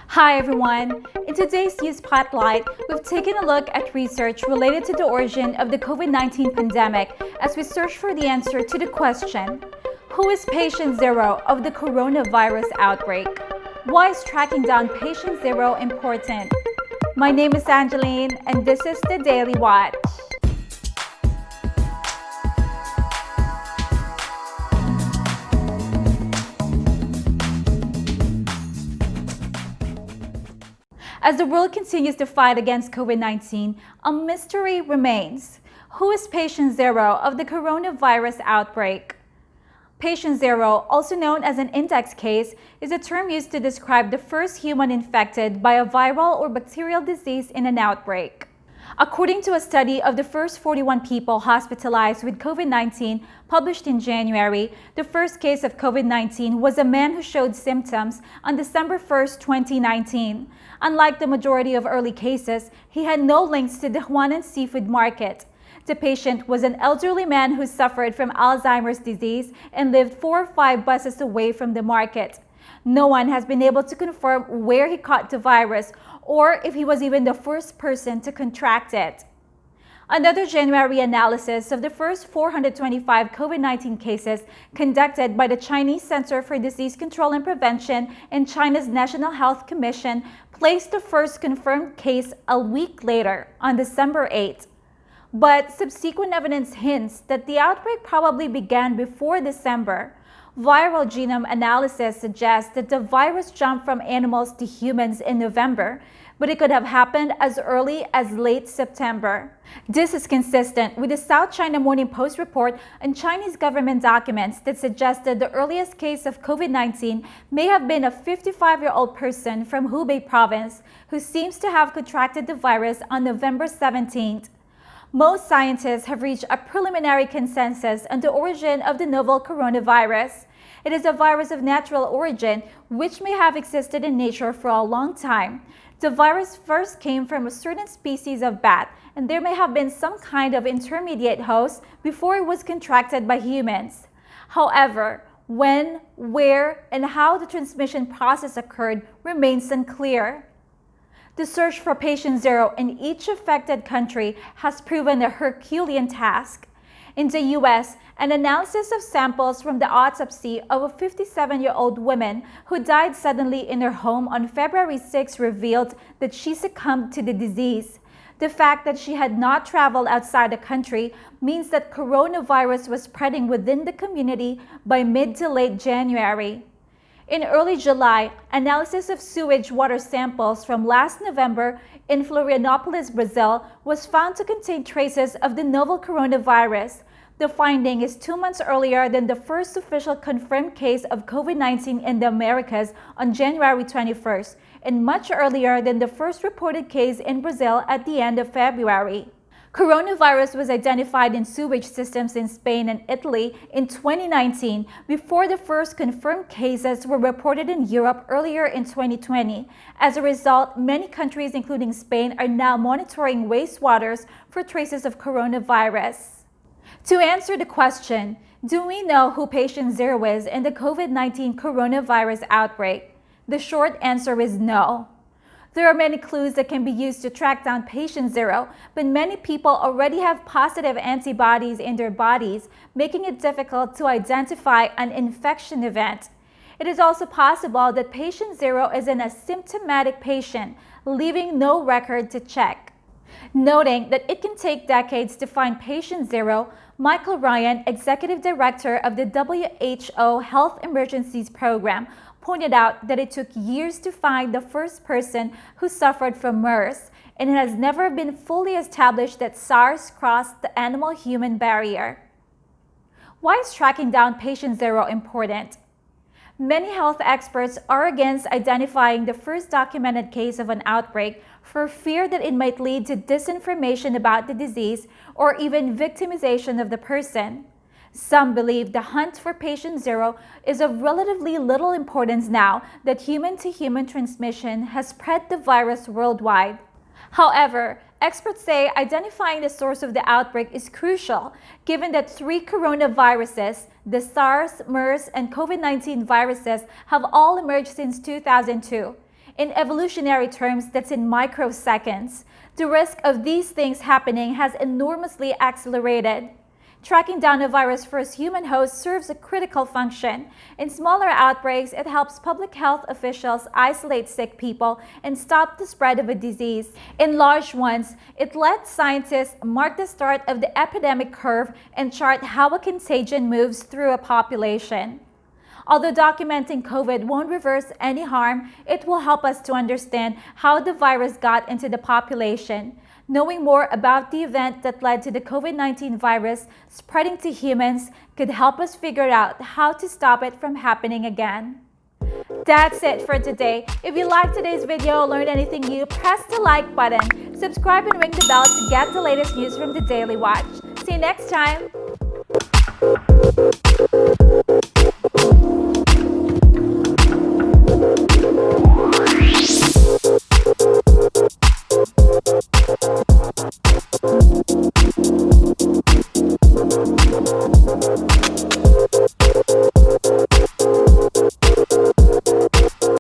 Hi everyone! In today's news spotlight, we've taken a look at research related to the origin of the COVID-19 pandemic as we search for the answer to the question, who is patient zero of the coronavirus outbreak? Why is tracking down patient zero important? My name is Angeline and this is the Daily Watch. As the world continues to fight against COVID-19, a mystery remains. Who is patient zero of the coronavirus outbreak? Patient zero, also known as an index case, is a term used to describe the first human infected by a viral or bacterial disease in an outbreak. According to a study of the first 41 people hospitalized with COVID-19 published in January, the first case of COVID-19 was a man who showed symptoms on December 1, 2019. Unlike the majority of early cases, he had no links to the Huanan seafood market. The patient was an elderly man who suffered from Alzheimer's disease and lived 4 or 5 buses away from the market. No one has been able to confirm where he caught the virus or if he was even the first person to contract it. Another January analysis of the first 425 COVID-19 cases conducted by the Chinese Center for Disease Control and Prevention and China's National Health Commission placed the first confirmed case a week later, on December 8. But subsequent evidence hints that the outbreak probably began before December. Viral genome analysis suggests that the virus jumped from animals to humans in November, but it could have happened as early as late September. This is consistent with the South China Morning Post report on Chinese government documents that suggested the earliest case of COVID-19 may have been a 55-year-old person from Hubei province who seems to have contracted the virus on November 17th. Most scientists have reached a preliminary consensus on the origin of the novel coronavirus. It is a virus of natural origin, which may have existed in nature for a long time. The virus first came from a certain species of bat, and there may have been some kind of intermediate host before it was contracted by humans. However, when, where, and how the transmission process occurred remains unclear. The search for patient zero in each affected country has proven a Herculean task. In the U.S., an analysis of samples from the autopsy of a 57-year-old woman who died suddenly in her home on February 6 revealed that she succumbed to the disease. The fact that she had not traveled outside the country means that coronavirus was spreading within the community by mid to late January. In early July, analysis of sewage water samples from last November in Florianopolis, Brazil, was found to contain traces of the novel coronavirus. The finding is 2 months earlier than the first official confirmed case of COVID-19 in the Americas on January 21st, and much earlier than the first reported case in Brazil at the end of February. Coronavirus was identified in sewage systems in Spain and Italy in 2019 before the first confirmed cases were reported in Europe earlier in 2020. As a result, many countries, including Spain, are now monitoring wastewaters for traces of coronavirus. To answer the question, do we know who patient zero is in the COVID-19 coronavirus outbreak? The short answer is no. There are many clues that can be used to track down patient zero, but many people already have positive antibodies in their bodies, making it difficult to identify an infection event. It is also possible that patient zero is an asymptomatic patient, leaving no record to check. Noting that it can take decades to find patient zero, Michael Ryan, Executive Director of the WHO Health Emergencies Program, pointed out that it took years to find the first person who suffered from MERS, and it has never been fully established that SARS crossed the animal-human barrier. Why is tracking down patient zero important? Many health experts are against identifying the first documented case of an outbreak for fear that it might lead to disinformation about the disease or even victimization of the person. Some believe the hunt for patient zero is of relatively little importance now that human-to-human transmission has spread the virus worldwide. However, experts say identifying the source of the outbreak is crucial, given that 3 coronaviruses, the SARS, MERS, and COVID-19 viruses, have all emerged since 2002. In evolutionary terms, that's in microseconds. The risk of these things happening has enormously accelerated. Tracking down a virus first human host serves a critical function. In smaller outbreaks, it helps public health officials isolate sick people and stop the spread of a disease. In large ones, it lets scientists mark the start of the epidemic curve and chart how a contagion moves through a population. Although documenting COVID won't reverse any harm, it will help us to understand how the virus got into the population. Knowing more about the event that led to the COVID-19 virus spreading to humans could help us figure out how to stop it from happening again. That's it for today. If you liked today's video or learned anything new, press the like button, subscribe and ring the bell to get the latest news from the Daily Watch. See you next time!